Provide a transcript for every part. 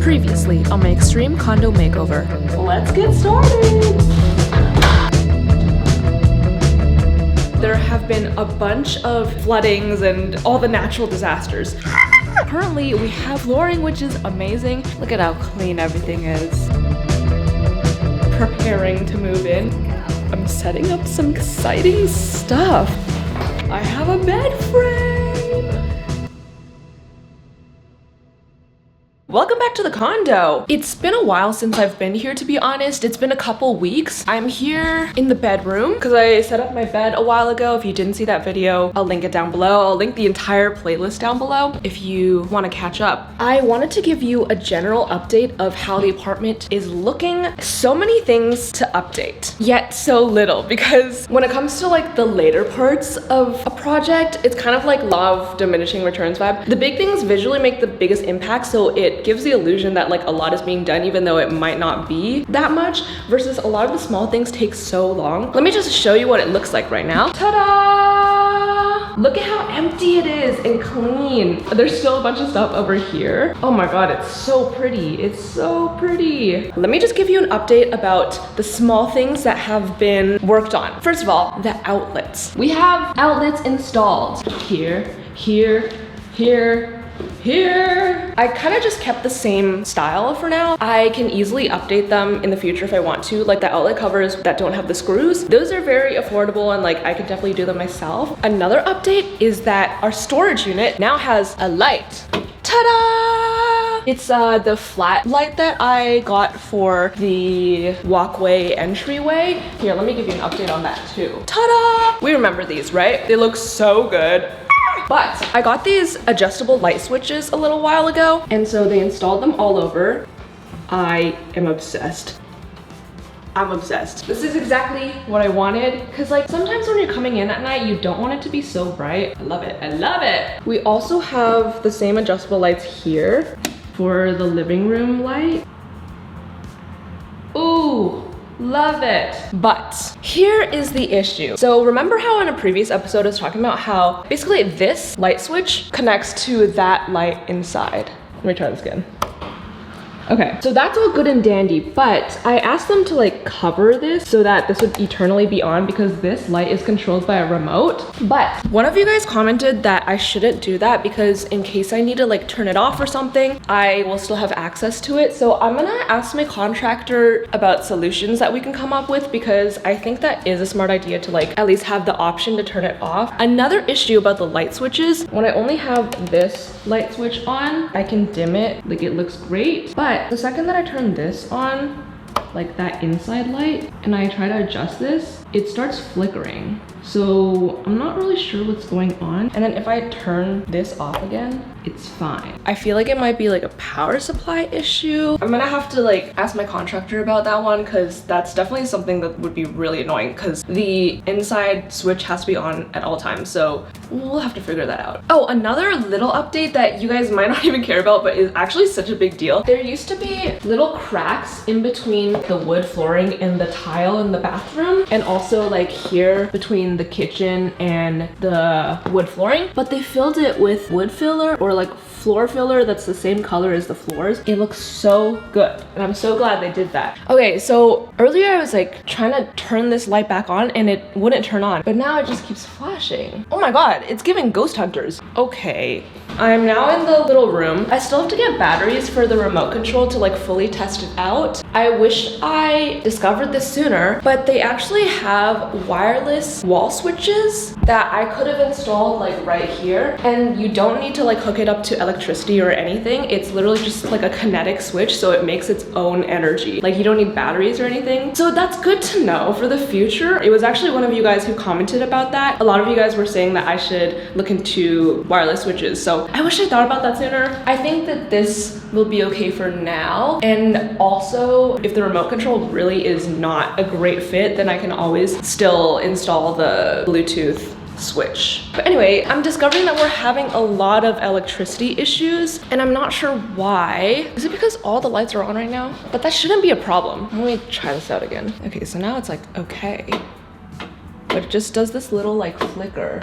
Previously on my extreme condo makeover. Let's get started! There have been a bunch of floodings and all the natural disasters. Currently, we have flooring, which is amazing. Look at how clean everything is. Preparing to move in. I'm setting up some exciting stuff. I have a bed frame. Welcome back to the condo. It's been a while since I've been here, to be honest. It's been a couple weeks. I'm here in the bedroom because I set up my bed a while ago. If you didn't see that video, I'll link it down below. I'll link the entire playlist down below if you want to catch up. I wanted to give you a general update of how the apartment is looking. So many things to update, yet so little, because when it comes to like the later parts of a project, it's kind of like law of diminishing returns vibe. The big things visually make the biggest impact, so it gives the illusion that like a lot is being done even though it might not be that much, versus a lot of the small things take so long. Let me just show you what it looks like right now. Ta-da! Look at how empty it is and clean. There's still a bunch of stuff over here. Oh my god, it's so pretty. It's so pretty. Let me just give you an update about the small things that have been worked on. First of all, the outlets. We have outlets installed here, here, here, here. I kind of just kept the same style for now. I can easily update them in the future if I want to, like the outlet covers that don't have the screws. Those are very affordable and like I could definitely do them myself. Another update is that our storage unit now has a light. Ta-da! It's the flat light that I got for the walkway entryway. Here, let me give you an update on that too. Ta-da! We remember these, right? They look so good. But I got these adjustable light switches a little while ago, and so they installed them all over. I am obsessed. I'm obsessed. This is exactly what I wanted, because like sometimes when you're coming in at night, you don't want it to be so bright. I love it. I love it. We also have the same adjustable lights here for the living room light. Ooh. Love it. But here is the issue. So remember how in a previous episode I was talking about how basically this light switch connects to that light inside. Let me try this again. Okay, so that's all good and dandy, but I asked them to like cover this so that this would eternally be on because this light is controlled by a remote. But one of you guys commented that I shouldn't do that because in case I need to like turn it off or something, I will still have access to it. So I'm gonna ask my contractor about solutions that we can come up with, because I think that is a smart idea to like at least have the option to turn it off. Another issue about the light switches, when I only have this light switch on, I can dim it, like it looks great, but the second that I turn this on, like that inside light, and I try to adjust this, it starts flickering. So I'm not really sure what's going on. And then if I turn this off again, it's fine. I feel like it might be like a power supply issue. I'm gonna have to like ask my contractor about that one, because that's definitely something that would be really annoying, because the inside switch has to be on at all times. So we'll have to figure that out. Oh, another little update that you guys might not even care about, but is actually such a big deal. There used to be little cracks in between the wood flooring and the tile in the bathroom, and also like here between the kitchen and the wood flooring, but they filled it with wood filler or like floor filler that's the same color as the floors. It looks so good, and I'm so glad they did that. Okay, so earlier I was like trying to turn this light back on and it wouldn't turn on, but now it just keeps flashing. Oh my god, it's giving Ghost Hunters. Okay, I'm now in the little room. I still have to get batteries for the remote control to like fully test it out. I wish I discovered this sooner, but they actually have wireless wall switches that I could have installed like right here, and you don't need to like hook it up to electricity or anything. It's literally just like a kinetic switch, so it makes its own energy. Like you don't need batteries or anything. So that's good to know for the future. It was actually one of you guys who commented about that. A lot of you guys were saying that I should look into wireless switches, so I wish I thought about that sooner. I think that this will be okay for now, and also if the remote control really is not a great fit, then I can always still install the Bluetooth switch. But anyway, I'm discovering that we're having a lot of electricity issues, and I'm not sure why. Is it because all the lights are on right now? But that shouldn't be a problem. Let me try this out again. Okay, so now it's like okay, but it just does this little like flicker.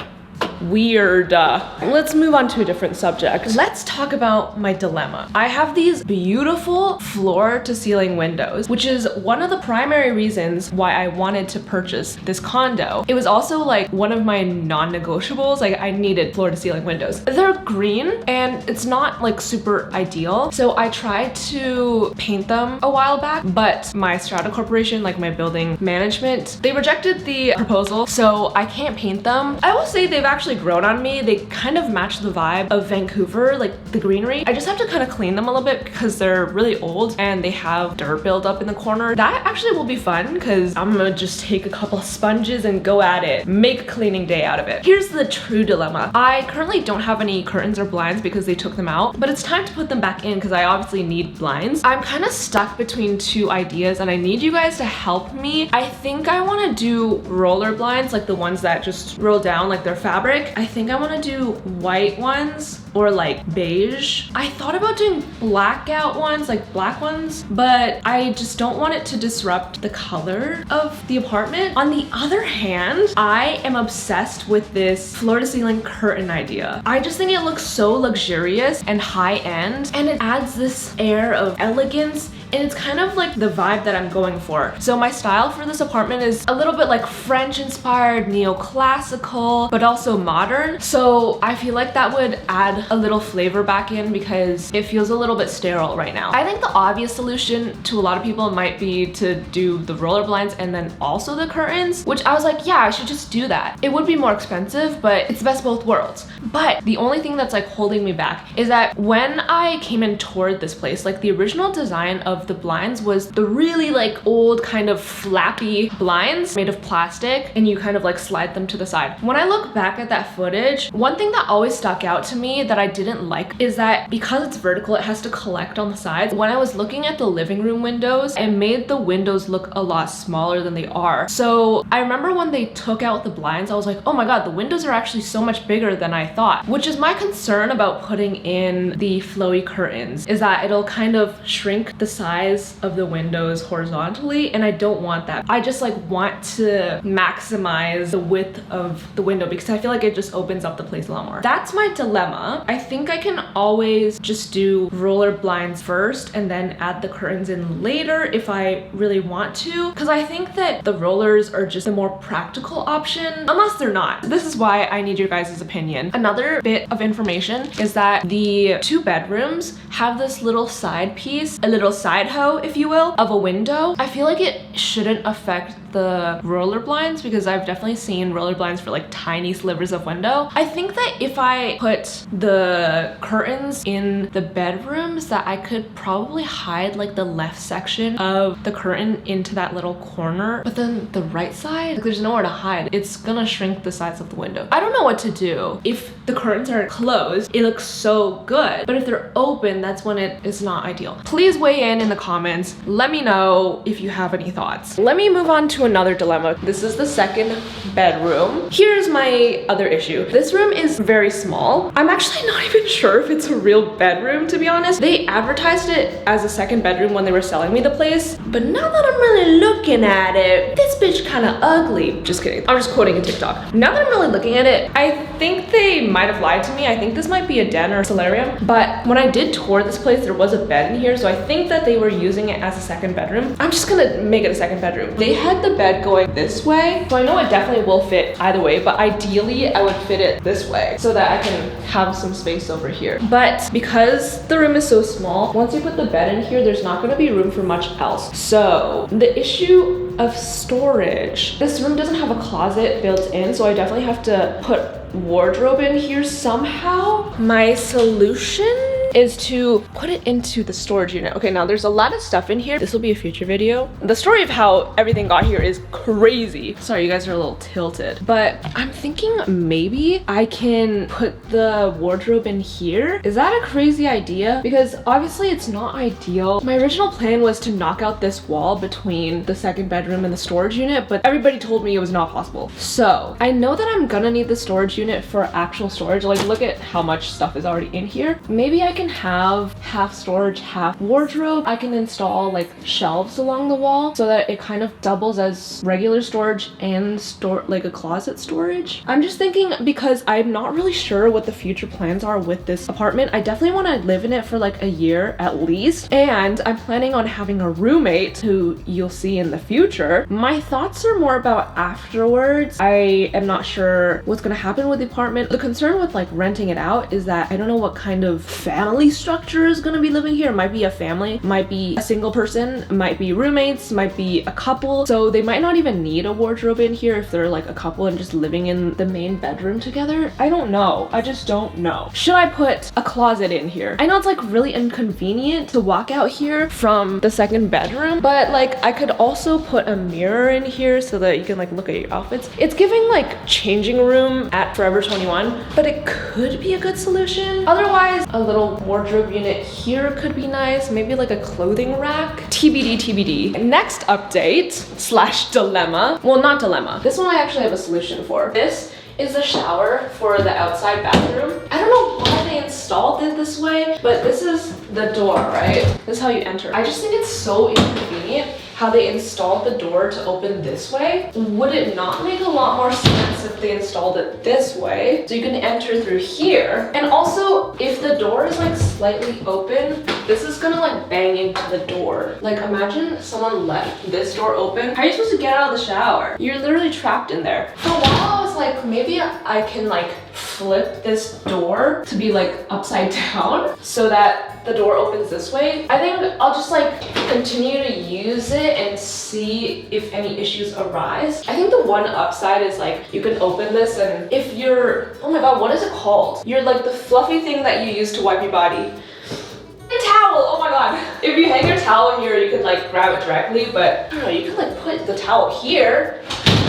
weird. Let's move on to a different subject. Let's talk about my dilemma. I have these beautiful floor to ceiling windows, which is one of the primary reasons why I wanted to purchase this condo. It was also like one of my non-negotiables. Like I needed floor to ceiling windows. They're green and it's not like super ideal. So I tried to paint them a while back, but my Strata Corporation, like my building management, they rejected the proposal. So I can't paint them. I will say they've actually grown on me. They kind of match the vibe of Vancouver, like the greenery. I just have to kind of clean them a little bit because they're really old and they have dirt build up in the corner. That actually will be fun because I'm gonna just take a couple sponges and go at it. Make a cleaning day out of it. Here's the true dilemma. I currently don't have any curtains or blinds because they took them out, but it's time to put them back in because I obviously need blinds. I'm kind of stuck between two ideas and I need you guys to help me. I think I want to do roller blinds, like the ones that just roll down like they're fabric. I think I want to do white ones or like beige. I thought about doing blackout ones, like black ones, but I just don't want it to disrupt the color of the apartment. On the other hand, I am obsessed with this floor to ceiling curtain idea. I just think it looks so luxurious and high end, and it adds this air of elegance, and it's kind of like the vibe that I'm going for. So my style for this apartment is a little bit like French inspired, neoclassical, but also modern. So I feel like that would add a little flavor back in because it feels a little bit sterile right now. I think the obvious solution to a lot of people might be to do the roller blinds and then also the curtains, which I was like, yeah, I should just do that. It would be more expensive, but it's the best of both worlds. But the only thing that's like holding me back is that when I came and toured this place, like the original design of the blinds was the really like old kind of flappy blinds made of plastic, and you kind of like slide them to the side. When I look back at that footage, one thing that always stuck out to me that I didn't like is that because it's vertical, it has to collect on the sides. When I was looking at the living room windows, it made the windows look a lot smaller than they are. So I remember when they took out the blinds, I was like, oh my god, the windows are actually so much bigger than I thought, which is my concern about putting in the flowy curtains, is that it'll kind of shrink the size of the windows horizontally, and I don't want that. I just like want to maximize the width of the window because I feel like it just opens up the place a lot more. That's my dilemma. I think I can always just do roller blinds first and then add the curtains in later if I really want to, because I think that the rollers are just a more practical option, unless they're not. This is why I need your guys' opinion. Another bit of information is that the two bedrooms have this little side piece, a little side hoe, if you will, of a window. I feel like it shouldn't affect the roller blinds because I've definitely seen roller blinds for like tiny slivers of window. I think that if I put the curtains in the bedrooms, that I could probably hide like the left section of the curtain into that little corner, but then the right side, like, there's nowhere to hide. It's gonna shrink the size of the window. I don't know what to do. If the curtains are closed, it looks so good, but if they're open, that's when it is not ideal. Please weigh in the comments. Let me know if you have any thoughts. Let me move on to another dilemma. This is the second bedroom. Here's my other issue. This room is very small. I'm actually not even sure if it's a real bedroom, to be honest. They advertised it as a second bedroom when they were selling me the place, but now that I'm really looking at it, this bitch kind of ugly. Just kidding. I'm just quoting a TikTok. Now that I'm really looking at it, I think they might have lied to me. I think this might be a den or a solarium, but when I did tour this place, there was a bed in here, so I think that they were using it as a second bedroom. I'm just gonna make it a second bedroom. They had the bed going this way, so I know it definitely will fit either way, but ideally I would fit it this way so that I can have some space over here. But because the room is so small, once you put the bed in here, there's not gonna be room for much else. So the issue of storage, this room doesn't have a closet built in, so I definitely have to put wardrobe in here somehow. My solution is to put it into the storage unit. Okay, now there's a lot of stuff in here. This will be a future video. The story of how everything got here is crazy. Sorry, you guys are a little tilted, but I'm thinking maybe I can put the wardrobe in here. Is that a crazy idea? Because obviously it's not ideal. My original plan was to knock out this wall between the second bedroom and the storage unit, but everybody told me it was not possible. So I know that I'm gonna need the storage unit for actual storage. Like, look at how much stuff is already in here. Maybe I can can have half storage, half wardrobe. I can install like shelves along the wall so that it kind of doubles as regular storage and like a closet storage. I'm just thinking, because I'm not really sure what the future plans are with this apartment. I definitely want to live in it for like a year at least, and I'm planning on having a roommate who you'll see in the future. My thoughts are more about afterwards. I am not sure what's gonna happen with the apartment. The concern with like renting it out is that I don't know what kind of family structure is gonna be living here. It might be a family, might be a single person, might be roommates, might be a couple. So they might not even need a wardrobe in here if they're like a couple and just living in the main bedroom together. I don't know. I just don't know. Should I put a closet in here? I know it's like really inconvenient to walk out here from the second bedroom, but like I could also put a mirror in here so that you can like look at your outfits. It's giving like changing room at Forever 21, but it could be a good solution. Otherwise, a little wardrobe unit here could be nice. Maybe like a clothing rack. TBD, TBD. Next update slash dilemma. Well, not dilemma. This one I actually have a solution for. This is the shower for the outside bathroom. I don't know why they installed it this way, but this is the door, right? This is how you enter. I just think it's so inconvenient how they installed the door to open this way. Would it not make a lot more sense if they installed it this way? So you can enter through here. And also, if the door is like slightly open, this is gonna like bang into the door. Like imagine someone left this door open. How are you supposed to get out of the shower? You're literally trapped in there. For a while, I was like, maybe I can like flip this door to be like upside down so that the door opens this way. I think I'll just like continue to use it and see if any issues arise. I think the one upside is like you can open this, and if you're, oh my god, what is it called? You're like the fluffy thing that you use to wipe your body. A towel, oh my god. If you hang your towel here, you could like grab it directly, but I don't know, you could like put the towel here.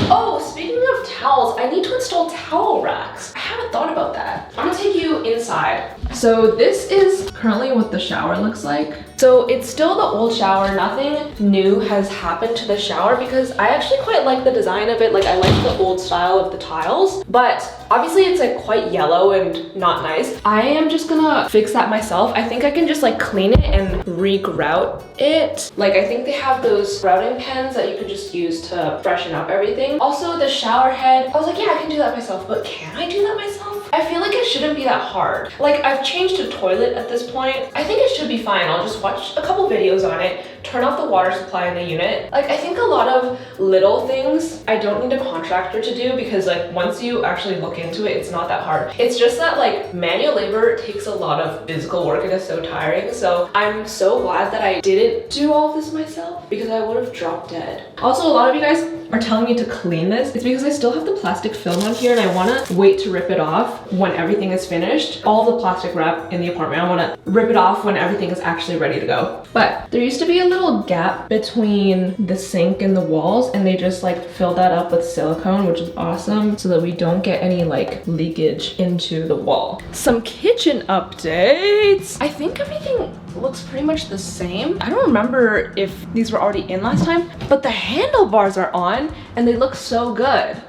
Oh, speaking of towels, I need to install towel racks. I haven't thought about that. I'm gonna take you inside. So this is currently what the shower looks like. So it's still the old shower. Nothing new has happened to the shower because I actually quite like the design of it. Like I like the old style of the tiles, but obviously it's like quite yellow and not nice. I am just gonna fix that myself. I think I can just like clean it and re-grout it. Like I think they have those grouting pens that you could just use to freshen up everything. Also the shower head, I was like, yeah, I can do that myself, but can I do that myself? I feel like it shouldn't be that hard. Like I've changed a toilet at this point. I think it should be fine. I'll just watch a couple videos on it, turn off the water supply in the unit. Like I think a lot of little things I don't need a contractor to do because like once you actually look into it, it's not that hard. It's just that like manual labor takes a lot of physical work and it's so tiring. So I'm so glad that I didn't do all of this myself because I would have dropped dead. Also, a lot of you guys are telling me to clean this. It's because I still have the plastic film on here and I want to wait to rip it off when everything is finished. All the plastic wrap in the apartment, I want to rip it off when everything is actually ready to go. But there used to be a little gap between the sink and the walls, and they just like filled that up with silicone, which is awesome, so that we don't get any like leakage into the wall. Some kitchen updates. I think everything looks pretty much the same. I don't remember if these were already in last time, but the handlebars are on and they look so good.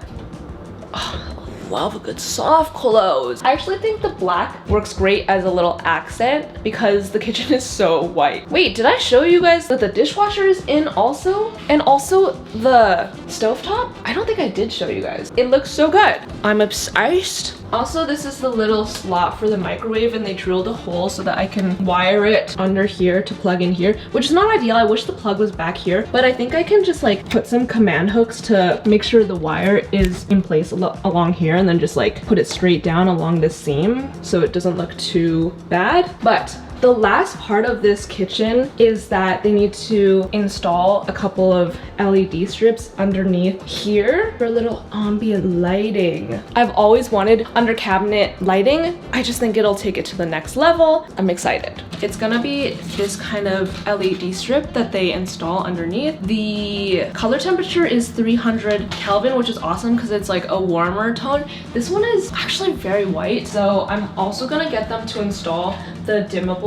Oh, love a good soft close. I actually think the black works great as a little accent because the kitchen is so white. Wait, did I show you guys that the dishwasher is in also? And also the stovetop? I don't think I did show you guys. It looks so good. I'm obsessed. Also, this is the little slot for the microwave and they drilled a hole so that I can wire it under here to plug in here, which is not ideal. I wish the plug was back here, but I think I can just like put some command hooks to make sure the wire is in place along here and then just like put it straight down along this seam so it doesn't look too bad. But the last part of this kitchen is that they need to install a couple of LED strips underneath here for a little ambient lighting. I've always wanted under cabinet lighting. I just think it'll take it to the next level. I'm excited. It's gonna be this kind of LED strip that they install underneath. The color temperature is 300 Kelvin, which is awesome because it's like a warmer tone. This one is actually very white, so I'm also gonna get them to install the dimmable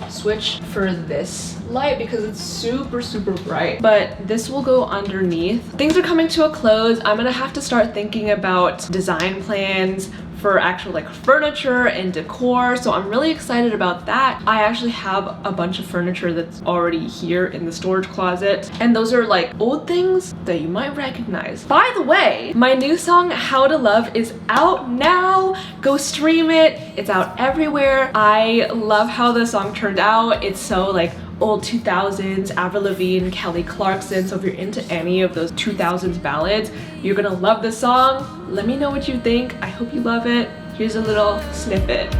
switch for this light because it's super bright, but this will go underneath. Things are coming to a close. I'm gonna have to start thinking about design plans for actual like furniture and decor. So I'm really excited about that. I actually have a bunch of furniture that's already here in the storage closet. And those are like old things that you might recognize. By the way, my new song, How to Love, is out now. Go stream it. It's out everywhere. I love how the song turned out. It's so like old 2000s, Avril Lavigne, Kelly Clarkson. So if you're into any of those 2000s ballads, you're gonna love the song. Let me know what you think. I hope you love it. Here's a little snippet.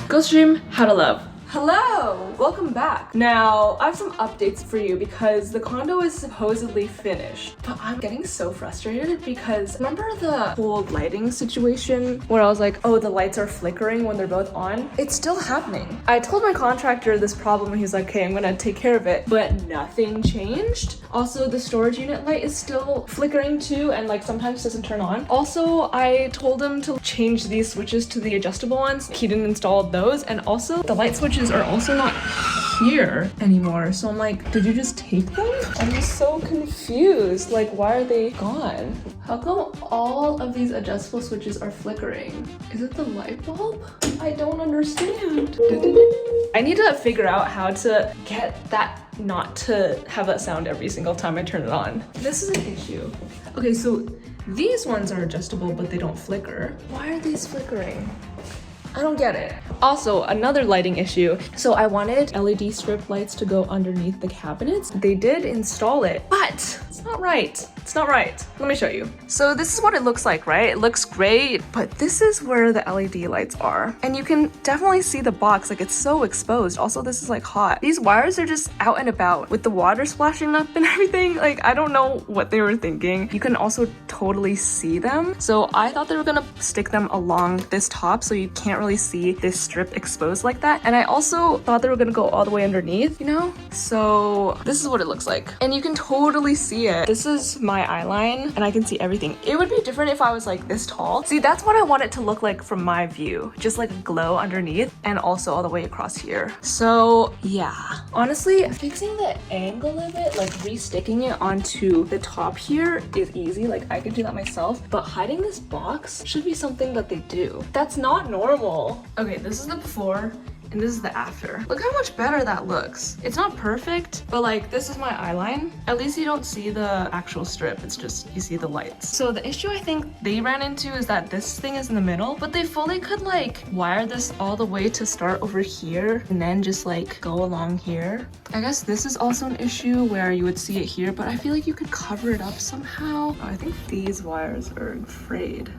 Go stream How to Love. Hello, welcome back. Now, I have some updates for you because the condo is supposedly finished, but I'm getting so frustrated because remember the whole lighting situation where I was like, oh, the lights are flickering when they're both on? It's still happening. I told my contractor this problem and he's like, okay, I'm gonna take care of it, but nothing changed. Also, the storage unit light is still flickering too and like sometimes doesn't turn on. Also, I told him to change these switches to the adjustable ones. He didn't install those, and also the light switches are also not here anymore. So I'm like, did you just take them? I'm just so confused. Like, why are they gone? How come all of these adjustable switches are flickering? Is it the light bulb? I don't understand. I need to figure out how to get that not to have that sound every single time I turn it on. This is an issue. Okay, so these ones are adjustable, but they don't flicker. Why are these flickering? I don't get it. Also, another lighting issue. So I wanted LED strip lights to go underneath the cabinets. They did install it, but it's not right. It's not right. Let me show you. So this is what it looks like, right? It looks great, but this is where the LED lights are. And you can definitely see the box, like it's so exposed. Also, this is like hot. These wires are just out and about with the water splashing up and everything. Like, I don't know what they were thinking. You can also totally see them. So I thought they were gonna stick them along this top so you can't really see this strip exposed like that. And I also thought they were gonna go all the way underneath, you know? So this is what it looks like. And you can totally see it. This is my eye line and I can see everything. It would be different if I was like this tall. See, that's what I want it to look like from my view. Just like a glow underneath and also all the way across here. So yeah, honestly, fixing the angle of it, like resticking it onto the top here is easy. Like I can do that myself, but hiding this box should be something that they do. That's not normal. Okay, this is the before and this is the after. Look how much better that looks. It's not perfect, but like this is my eye line. At least you don't see the actual strip. It's just, you see the lights. So the issue I think they ran into is that this thing is in the middle, but they fully could like wire this all the way to start over here and then just like go along here. I guess this is also an issue where you would see it here, but I feel like you could cover it up somehow. Oh, I think these wires are frayed.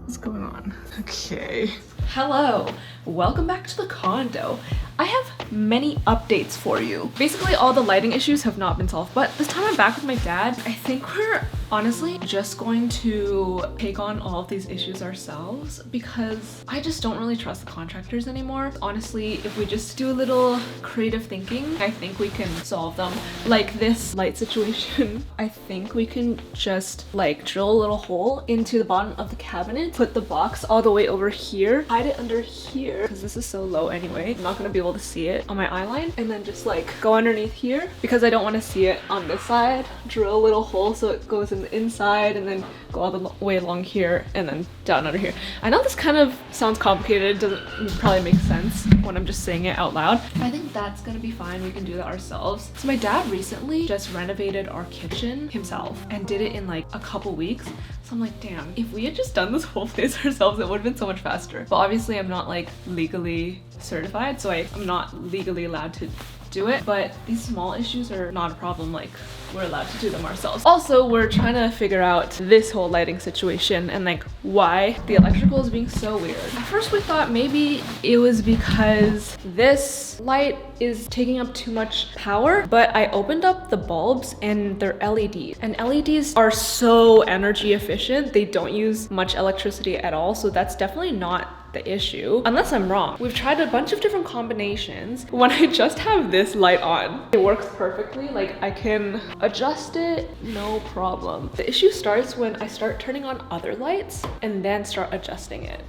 What's going on? Okay. Hello, welcome back to the condo. I have many updates for you. Basically, all the lighting issues have not been solved, but this time I'm back with my dad. I think we're honestly just going to take on all of these issues ourselves because I just don't really trust the contractors anymore. Honestly, if we just do a little creative thinking, I think we can solve them. Like this light situation, I think we can just like drill a little hole into the bottom of the cabinet, put the box all the way over here, hide it under here because this is so low anyway. I'm not gonna be able to see it on my eye line, and then just like go underneath here because I don't want to see it on this side. Drill a little hole so it goes in the inside and then go all the way along here and then down under here. I know this kind of sounds complicated. It doesn't probably make sense when I'm just saying it out loud. I think that's gonna be fine. We can do that ourselves. So my dad recently just renovated our kitchen himself and did it in like a couple weeks. So I'm like, damn, if we had just done this whole place ourselves, it would have been so much faster. But obviously I'm not like legally certified, so I'm not legally allowed to do it, but these small issues are not a problem. Like, we're allowed to do them ourselves. Also, we're trying to figure out this whole lighting situation and like why the electrical is being so weird. At first we thought maybe it was because this light is taking up too much power, but I opened up the bulbs and they're LEDs, and LEDs are so energy efficient. They don't use much electricity at all, so that's definitely not the issue, unless I'm wrong. We've tried a bunch of different combinations. When I just have this light on, it works perfectly. Like, I can adjust it, no problem. The issue starts when I start turning on other lights and then start adjusting it.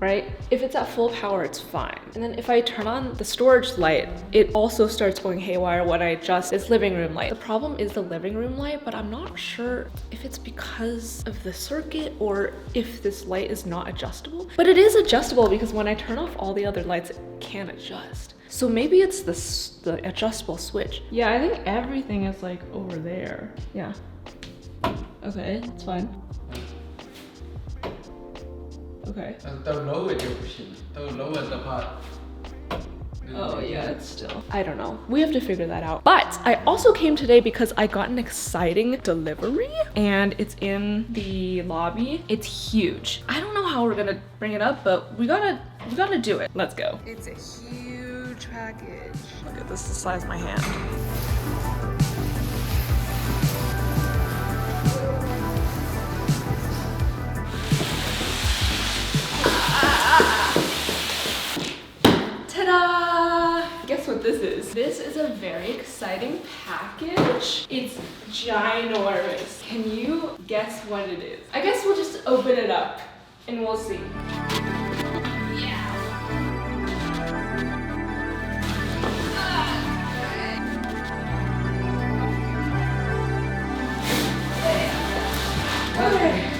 right? If it's at full power, it's fine. And then if I turn on the storage light, it also starts going haywire when I adjust its living room light. The problem is the living room light, but I'm not sure if it's because of the circuit or if this light is not adjustable. But it is adjustable because when I turn off all the other lights, it can adjust. So maybe it's the adjustable switch. Yeah, I think everything is like over there. Yeah. Okay, it's fine. Okay. Oh yeah, it's still. I don't know. We have to figure that out. But I also came today because I got an exciting delivery and it's in the lobby. It's huge. I don't know how we're gonna bring it up, but we gotta do it. Let's go. It's a huge package. Look at this, the size of my hand. Guess what this is? This is a very exciting package. It's ginormous. Can you guess what it is? I guess we'll just open it up and we'll see. Yeah. Okay.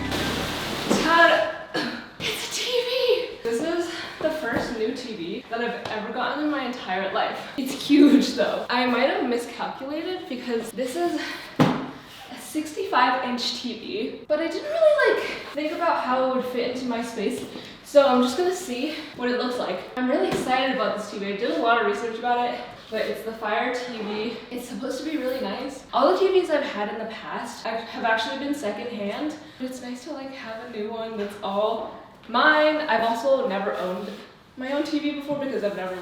Ta-da! It's a TV! This is the first new TV that I've ever gotten in my entire life. It's huge though. I might have miscalculated because this is a 65-inch TV, but I didn't really think about how it would fit into my space. So I'm just gonna see what it looks like. I'm really excited about this TV. I did a lot of research about it, but it's the Fire TV. It's supposed to be really nice. All the TVs I've had in the past have actually been secondhand, but it's nice to have a new one that's all mine. I've also never owned my own TV before because I've never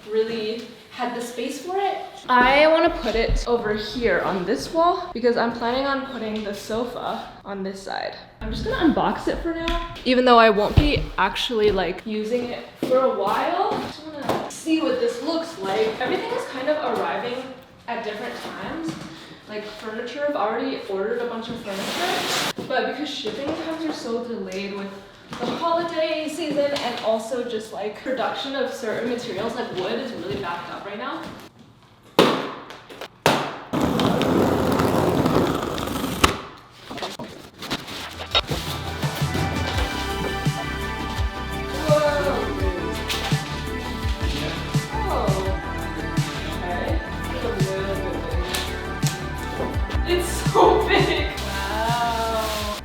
really had the space for it. I want to put it over here on this wall because I'm planning on putting the sofa on this side. I'm just gonna unbox it for now, even though I won't be actually using it for a while. I just wanna see what this looks like. Everything is kind of arriving at different times. Like furniture, I've already ordered a bunch of furniture, but because shipping times are so delayed with the holiday season and also just production of certain materials like wood is really backed up right now.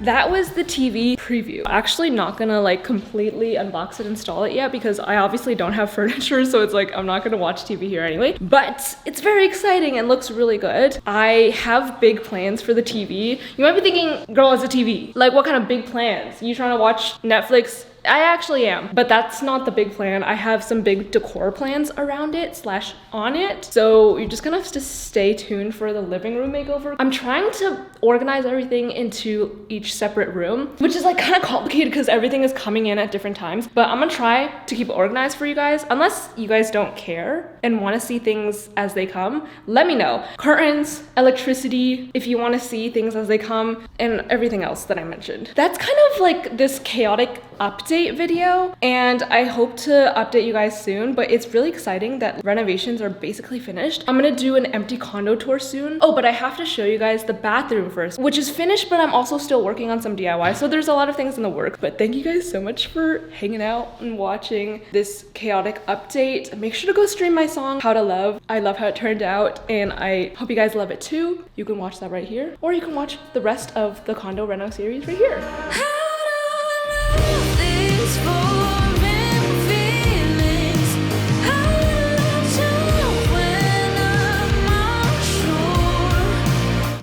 That was the TV preview. Actually not gonna completely unbox it, install it yet because I obviously don't have furniture, so it's I'm not gonna watch TV here anyway. But it's very exciting and looks really good. I have big plans for the TV. You might be thinking, girl, it's a TV. What kind of big plans? You trying to watch Netflix? I actually am, but that's not the big plan. I have some big decor plans around it / on it. So you're just gonna have to stay tuned for the living room makeover. I'm trying to organize everything into each separate room, which is kind of complicated because everything is coming in at different times, but I'm gonna try to keep it organized for you guys. Unless you guys don't care and wanna see things as they come, let me know. Curtains, electricity, if you wanna see things as they come, and everything else that I mentioned. That's kind of this chaotic update video, and I hope to update you guys soon, but it's really exciting that renovations are basically finished. I'm gonna do an empty condo tour soon. Oh, but I have to show you guys the bathroom first, which is finished, but I'm also still working on some DIY, so there's a lot of things in the work. But thank you guys so much for hanging out and watching this chaotic update. Make sure to go stream my song, How to Love. I love how it turned out, and I hope you guys love it too. You can watch that right here, or you can watch the rest of the condo reno series right here.